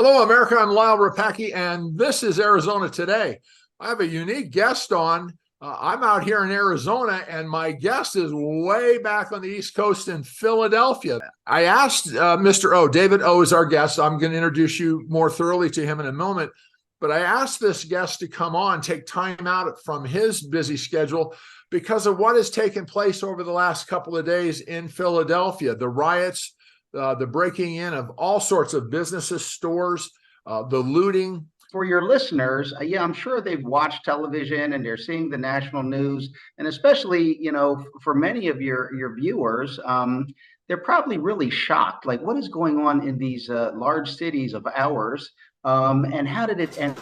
Hello, America. I'm Lyle Rapacki, and this is Arizona Today. I have a unique guest on. I'm out here in Arizona, and my guest is way back on the East Coast in Philadelphia. I asked Mr. O, David O is our guest. I'm going to introduce you more thoroughly to him in a moment. But I asked this guest to come on, take time out from his busy schedule because of what has taken place over the last couple of days in Philadelphia, the riots, the breaking in of all sorts of businesses, stores, the looting. For your listeners, yeah, I'm sure they've watched television and they're seeing the national news, and especially, for many of your viewers, they're probably really shocked. Like, what is going on in these large cities of ours, and how did it end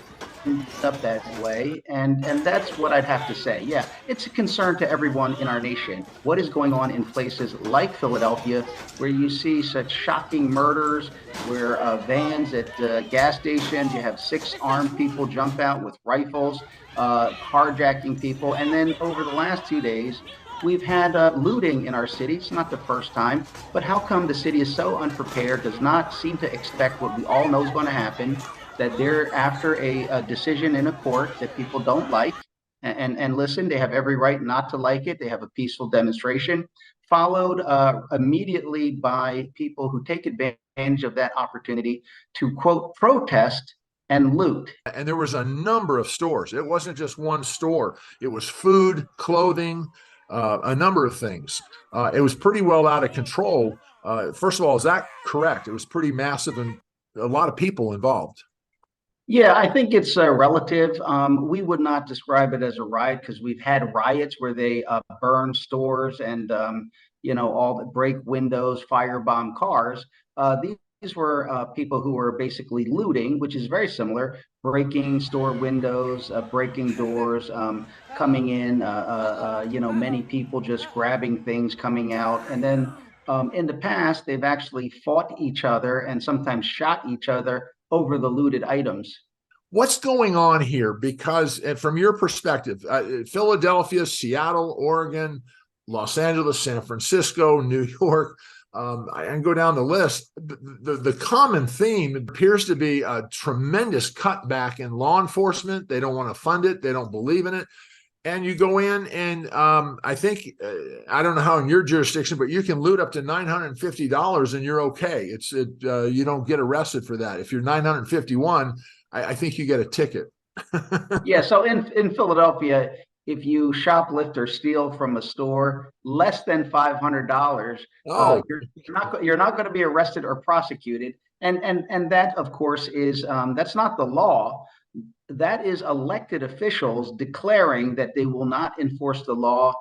up that way? And that's what I'd have to say. Yeah, it's a concern to everyone in our nation. What is going on in places like Philadelphia, where you see such shocking murders, where vans at gas stations, you have six armed people jump out with rifles, carjacking people. And then over the last 2 days, we've had looting in our city. It's not the first time, but how come the city is so unprepared, does not seem to expect what we all know is going to happen, that they're after a decision in a court that people don't like. And listen, they have every right not to like it. They have a peaceful demonstration, followed immediately by people who take advantage of that opportunity to, quote, protest and loot. And there was a number of stores. It wasn't just one store. It was food, clothing, a number of things. It was pretty well out of control. First of all, is that correct? It was pretty massive and a lot of people involved. Yeah, I think it's relative. We would not describe it as a riot because we've had riots where they burn stores and all the break windows, firebomb cars. These were people who were basically looting, which is very similar, breaking store windows, breaking doors, coming in. Many people just grabbing things, coming out, and then in the past they've actually fought each other and sometimes shot each other over the looted items. What's going on here? Because from your perspective, Philadelphia, Seattle, Oregon, Los Angeles, San Francisco, New York, and go down the list, the common theme appears to be a tremendous cutback in law enforcement. They don't want to fund it. They don't believe in it. And you go in and I think, I don't know how in your jurisdiction, but you can loot up to $950 and you're okay. You don't get arrested for that. If you're 951, I think you get a ticket. Yeah, so in Philadelphia, if you shoplift or steal from a store less than $500, Oh, you're not going to be arrested or prosecuted. And that, of course, is that's not the law. That is elected officials declaring that they will not enforce the law.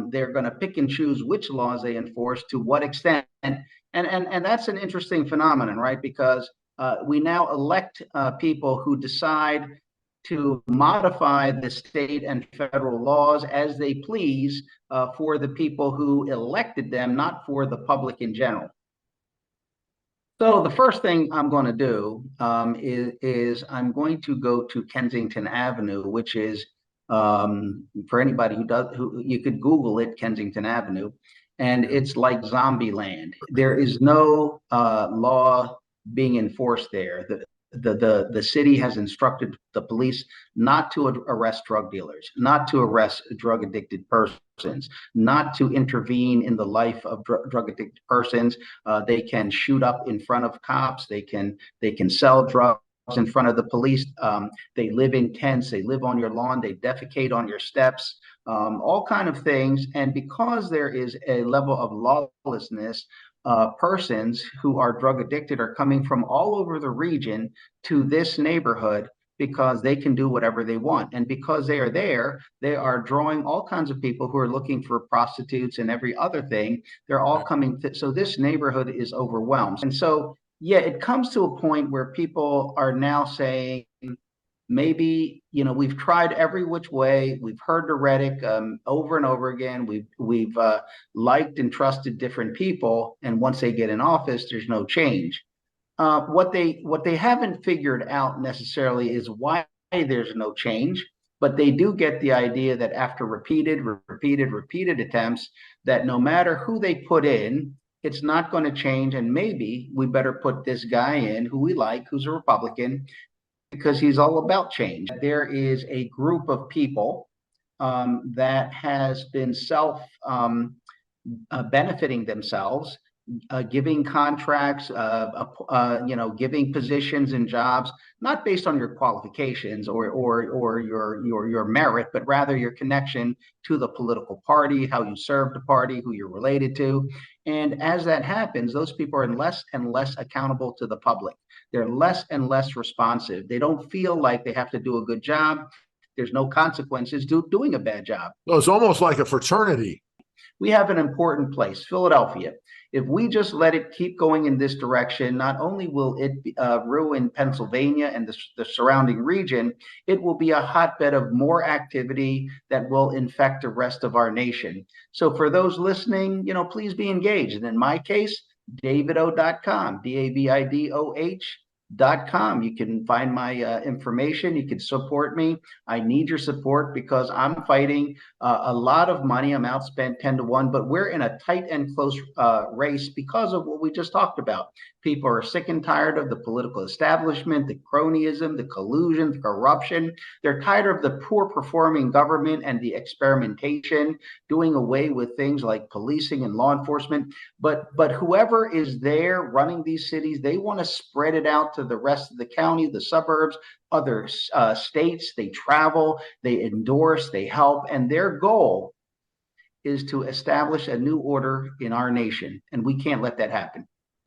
They're going to pick and choose which laws they enforce, to what extent, and that's an interesting phenomenon, right? Because we now elect people who decide to modify the state and federal laws as they please for the people who elected them, not for the public in general. So the first thing I'm going to do is I'm going to go to Kensington Avenue, which is, for anybody who you could Google it, Kensington Avenue, and it's like zombie land. There is no law being enforced there. The city has instructed the police not to arrest drug dealers, not to arrest drug addicted persons, not to intervene in the life of drug addicted persons. They can shoot up in front of cops. They can sell drugs in front of the police. They live in tents. They live on your lawn. They defecate on your steps. All kind of things. And because there is a level of lawlessness, persons who are drug addicted are coming from all over the region to this neighborhood because they can do whatever they want. And because they are there, they are drawing all kinds of people who are looking for prostitutes and every other thing. They're all coming. So this neighborhood is overwhelmed. And so, yeah, it comes to a point where people are now saying, maybe, we've tried every which way. We've heard the rhetoric over and over again. We've liked and trusted different people, and once they get in office, there's no change. What they haven't figured out necessarily is why there's no change, but they do get the idea that after repeated attempts, that no matter who they put in, it's not going to change. And maybe we better put this guy in who we like, who's a Republican, because he's all about change. There is a group of people that has been benefiting themselves, giving contracts, giving positions and jobs, not based on your qualifications or your merit, but rather your connection to the political party, how you serve the party, who you're related to. And as that happens, those people are less and less accountable to the public. They're less and less responsive. They don't feel like they have to do a good job. There's no consequences doing a bad job. So it's almost like a fraternity. We have an important place, Philadelphia. If we just let it keep going in this direction, not only will it ruin Pennsylvania and the surrounding region, it will be a hotbed of more activity that will infect the rest of our nation. So for those listening, please be engaged. And in my case, davido.com, DAVIDOH.com. You can find my information. You can support me. I need your support because I'm fighting a lot of money. I'm outspent 10 to 1, but we're in a tight and close race because of what we just talked about. People are sick and tired of the political establishment, the cronyism, the collusion, the corruption. They're tired of the poor performing government and the experimentation, doing away with things like policing and law enforcement. But whoever is there running these cities, they want to spread it out to the rest of the county, the suburbs, other states. They travel, they endorse, they help, and their goal is to establish a new order in our nation, and we can't let that happen.